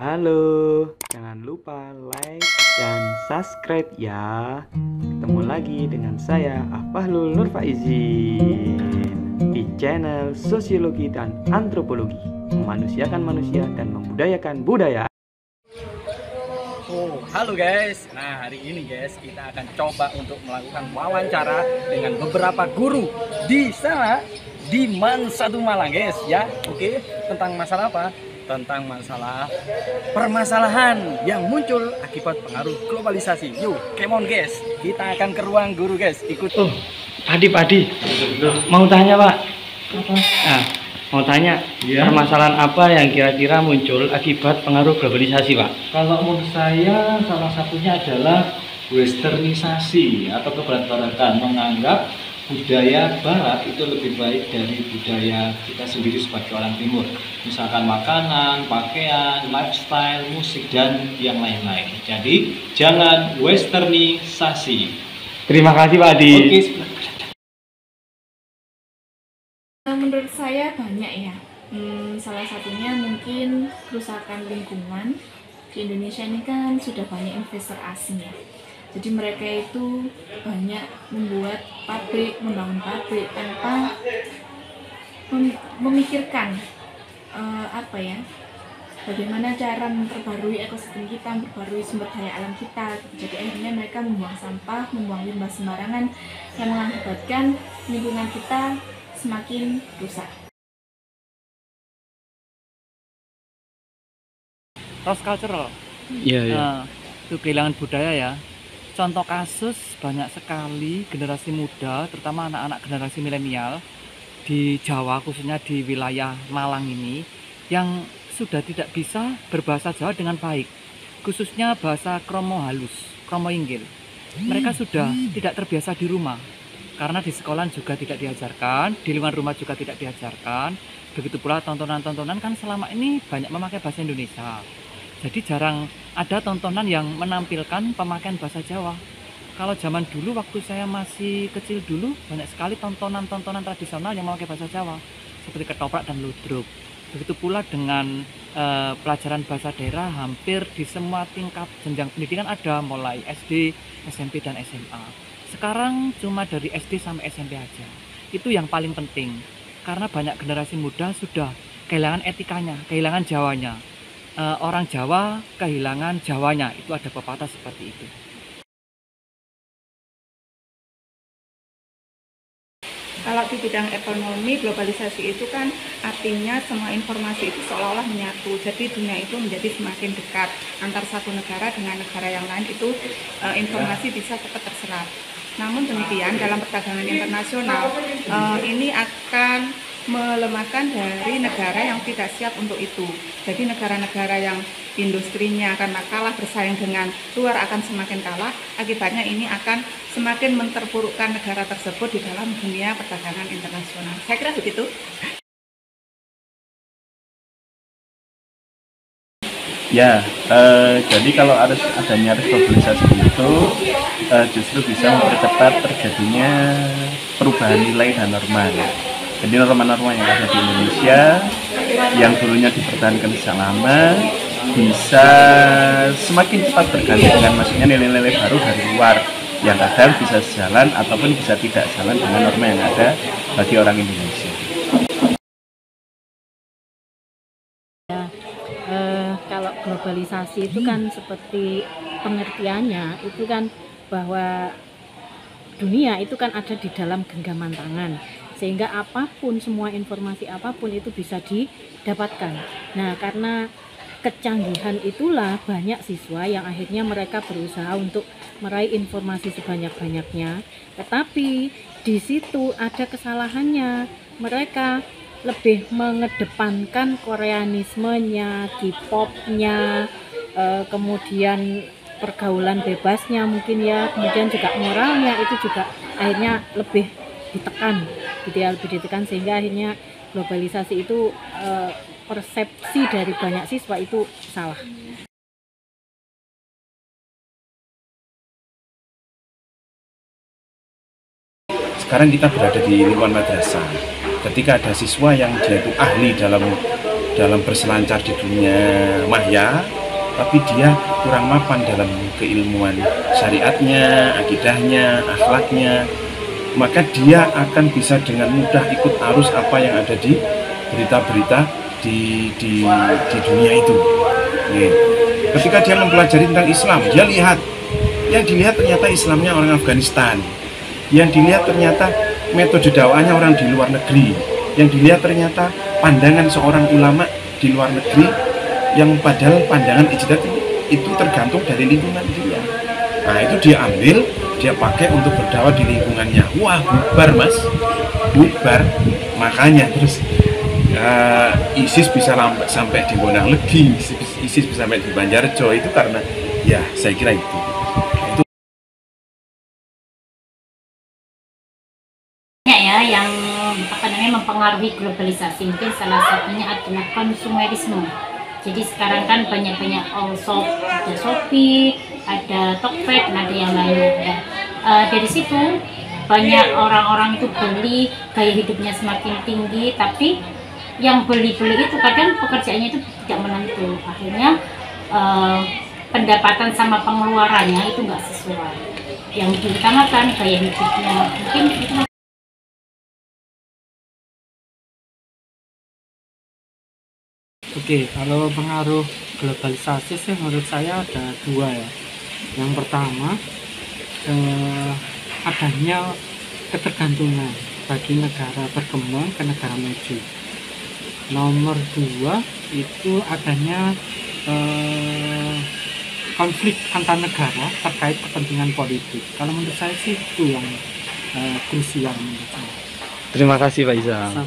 Halo, jangan lupa like dan subscribe ya. Ketemu lagi dengan saya Afahlul Nurfaizin di channel Sosiologi dan Antropologi, memanusiakan manusia dan membudayakan budaya. Oh, halo guys. Nah, hari ini guys kita akan coba untuk melakukan wawancara dengan beberapa guru di sana di MAN 1 Malang guys ya. Oke, tentang masalah apa? Tentang masalah permasalahan yang muncul akibat pengaruh globalisasi. Yuk, come on guys. Kita akan ke ruang guru guys. Ikut. Oh, Padi, mau tanya Pak? Apa? Nah, mau tanya permasalahan apa yang kira-kira muncul akibat pengaruh globalisasi Pak? Kalau menurut saya salah satunya adalah westernisasi atau keberat-beratan, menganggap budaya barat itu lebih baik dari budaya kita sendiri sebagai orang timur. Misalkan makanan, pakaian, lifestyle, musik, dan yang lain-lain. Jadi jangan westernisasi. Terima kasih Pak Adi. Oke, Menurut saya banyak ya. Salah satunya mungkin kerusakan lingkungan. Di Indonesia ini kan sudah banyak investor asing ya. Jadi mereka itu banyak membuat pabrik, membangun pabrik tanpa memikirkan bagaimana cara memperbarui ekosistem kita, memperbarui sumber daya alam kita. Jadi akhirnya mereka membuang sampah, membuang limbah sembarangan yang mengakibatkan lingkungan kita semakin rusak. Lost cultural. Iya. Itu kehilangan budaya ya. Contoh kasus banyak sekali generasi muda, terutama anak-anak generasi milenial di Jawa, khususnya di wilayah Malang ini, yang sudah tidak bisa berbahasa Jawa dengan baik, khususnya bahasa kromo halus, kromo inggil. Mereka sudah tidak terbiasa di rumah, karena di sekolah juga tidak diajarkan, di lingkungan rumah juga tidak diajarkan. Begitu pula tontonan-tontonan kan selama ini banyak memakai bahasa Indonesia. Jadi jarang ada tontonan yang menampilkan pemakaian bahasa Jawa. Kalau zaman dulu waktu saya masih kecil dulu, banyak sekali tontonan-tontonan tradisional yang memakai bahasa Jawa, seperti ketoprak dan ludruk. Begitu pula dengan pelajaran bahasa daerah, hampir di semua tingkat jenjang pendidikan ada, mulai SD, SMP, dan SMA. Sekarang cuma dari SD sampai SMP aja. Itu yang paling penting, karena banyak generasi muda sudah kehilangan etikanya, kehilangan Jawanya. Orang Jawa kehilangan Jawanya, itu ada pepatah seperti itu. Kalau di bidang ekonomi, globalisasi itu kan artinya semua informasi itu seolah-olah menyatu. Jadi dunia itu menjadi semakin dekat antar satu negara dengan negara yang lain, itu informasi bisa cepat terserap. Namun demikian dalam perdagangan internasional ini akan melemahkan dari negara yang tidak siap untuk itu. Jadi negara-negara yang industrinya karena kalah bersaing dengan luar akan semakin kalah. Akibatnya ini akan semakin menterpurukkan negara tersebut di dalam dunia perdagangan internasional. Saya kira begitu. Ya, jadi kalau adanya globalisasi itu justru bisa mempercepat terjadinya perubahan nilai dan norma. Jadi norma-norma yang ada di Indonesia yang dulunya dipertahankan sejak lama bisa semakin cepat berganti dengan maksudnya nilai-nilai baru dari luar yang kadang bisa sejalan ataupun bisa tidak jalan dengan norma yang ada bagi orang Indonesia. Kalau globalisasi itu kan seperti pengertiannya itu kan bahwa dunia itu kan ada di dalam genggaman tangan, sehingga apapun, semua informasi apapun itu bisa didapatkan. Nah, karena kecanggihan itulah banyak siswa yang akhirnya mereka berusaha untuk meraih informasi sebanyak-banyaknya, tetapi di situ ada kesalahannya. Mereka lebih mengedepankan Koreanismenya, K-popnya, kemudian pergaulan bebasnya mungkin ya, kemudian juga moralnya itu juga akhirnya lebih ditekan, lebih ditekan, sehingga akhirnya globalisasi itu persepsi dari banyak siswa itu salah. Sekarang kita berada di lingkungan madrasah. Ketika ada siswa yang dia itu ahli dalam dalam berselancar di dunia maya, tapi dia kurang mapan dalam keilmuan syariatnya, akidahnya, akhlaknya, maka dia akan bisa dengan mudah ikut arus apa yang ada di berita-berita di dunia itu. Nih, ketika dia mempelajari tentang Islam, dia lihat, yang dilihat ternyata Islamnya orang Afghanistan, yang dilihat ternyata metode dakwahnya orang di luar negeri, yang dilihat ternyata pandangan seorang ulama di luar negeri, yang padahal pandangan ijtihad itu tergantung dari lingkungan dia. Nah, itu dia ambil, dia pakai untuk berdakwah di lingkungannya. Wah, bubar mas, bubar. Makanya terus ISIS bisa sampai di Bonang-Legi, ISIS bisa sampai di Banjarjo, itu karena ya saya kira itu. Yang mempengaruhi globalisasi, mungkin salah satunya adalah konsumerisme. Jadi sekarang kan banyak-banyak shop, ada Shopee, ada Tokped, dan ada yang lainnya. Dari situ banyak orang-orang itu beli, gaya hidupnya semakin tinggi, tapi yang beli-beli itu kadang pekerjaannya itu tidak menentu. Akhirnya pendapatan sama pengeluarannya itu nggak sesuai. Yang diutamakan gaya hidupnya, mungkin itu. Oke, kalau pengaruh globalisasi sih menurut saya ada dua ya. Yang pertama, adanya ketergantungan bagi negara berkembang ke negara maju. Nomor dua itu adanya konflik antar negara terkait kepentingan politik. Kalau menurut saya sih itu yang krusial menurut saya. Terima kasih Pak Izam.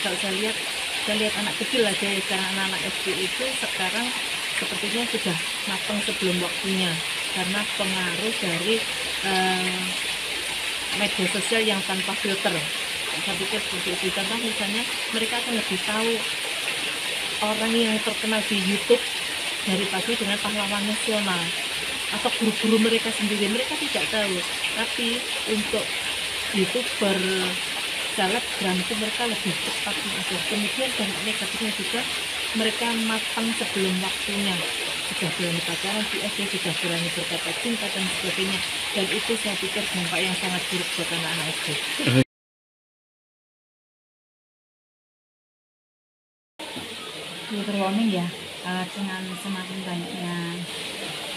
Kalau saya lihat anak kecil aja ya, sekarang anak-anak SD itu sekarang sepertinya sudah matang sebelum waktunya karena pengaruh dari media sosial yang tanpa filter. Saya pikir seperti itu, contoh misalnya mereka akan lebih tahu orang yang terkenal di YouTube daripada dengan pahlawan nasional atau guru-guru mereka sendiri, mereka tidak tahu. Tapi untuk YouTuber selebgram itu mereka lebih cepat mengajar. Kemudian dampak negatifnya juga mereka matang sebelum waktunya, sudah berani pacaran di SD, sudah berani berkata cinta dan sebagainya, dan itu saya pikir dampak yang sangat buruk buat anak-anak SD. Global warming ya, dengan semakin banyaknya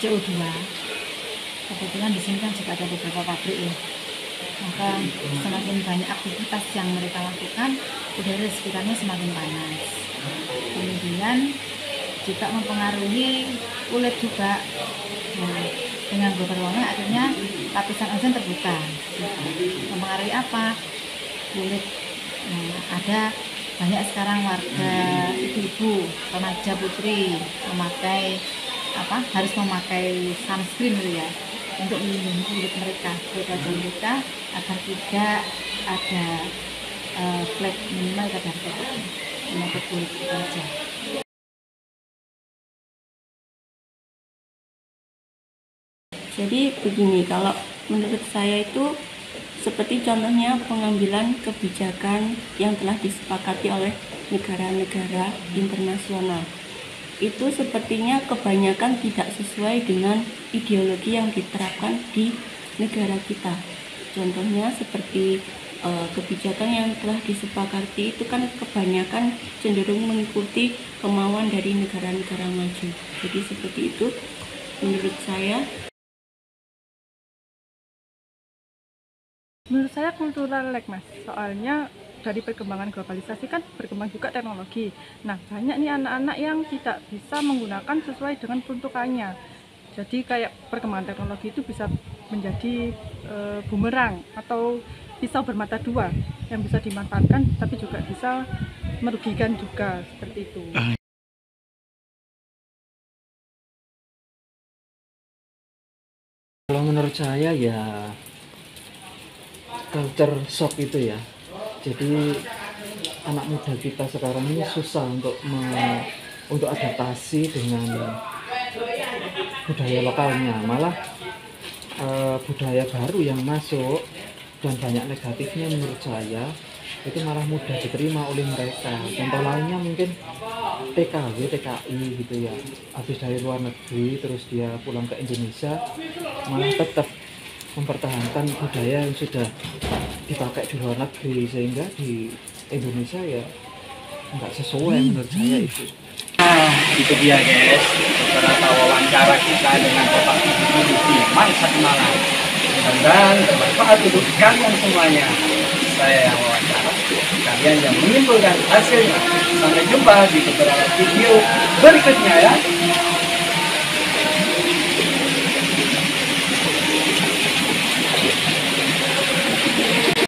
CO2, kebetulan di sini kan juga ada beberapa pabrik ya, maka semakin banyak aktivitas yang mereka lakukan, udara di sekitarnya semakin panas. Kemudian juga mempengaruhi kulit juga. Nah, dengan global warming akhirnya lapisan ozon terbuka. Mempengaruhi apa? Kulit. Nah, ada banyak sekarang warga ibu-ibu, remaja putri harus memakai sunscreen gitu ya, untuk melindungi kulit mereka, agar tidak ada flek, minimal kadar penyakit kulit saja. Jadi begini, kalau menurut saya itu seperti contohnya pengambilan kebijakan yang telah disepakati oleh negara-negara internasional. Itu sepertinya kebanyakan tidak sesuai dengan ideologi yang diterapkan di negara kita. Contohnya seperti kebijakan yang telah disepakati itu kan kebanyakan cenderung mengikuti kemauan dari negara-negara maju. Jadi seperti itu menurut saya. Menurut saya kultural lag mas, soalnya dari perkembangan globalisasi kan berkembang juga teknologi. Nah, banyak nih anak-anak yang tidak bisa menggunakan sesuai dengan peruntukannya. Jadi kayak perkembangan teknologi itu bisa menjadi bumerang atau pisau bermata dua yang bisa dimanfaatkan tapi juga bisa merugikan juga, seperti itu. Kalau menurut saya ya culture shock itu ya. Jadi anak muda kita sekarang ini susah untuk adaptasi dengan budaya lokalnya, malah budaya baru yang masuk dan banyak negatifnya menurut saya, itu malah mudah diterima oleh mereka. Contoh lainnya mungkin TKW, TKI gitu ya, habis dari luar negeri terus dia pulang ke Indonesia malah tetap mempertahankan budaya yang sudah dipakai di luar negeri, sehingga di Indonesia ya nggak sesuai menurut saya itu. Nah, itu dia guys, beberapa wawancara kita dengan Bapak Ibu di Mansatu Malang. Dan bermanfaat untuk kalian semuanya. Saya yang wawancara, kalian yang menyimpulkan hasilnya. Sampai jumpa di beberapa video berikutnya ya.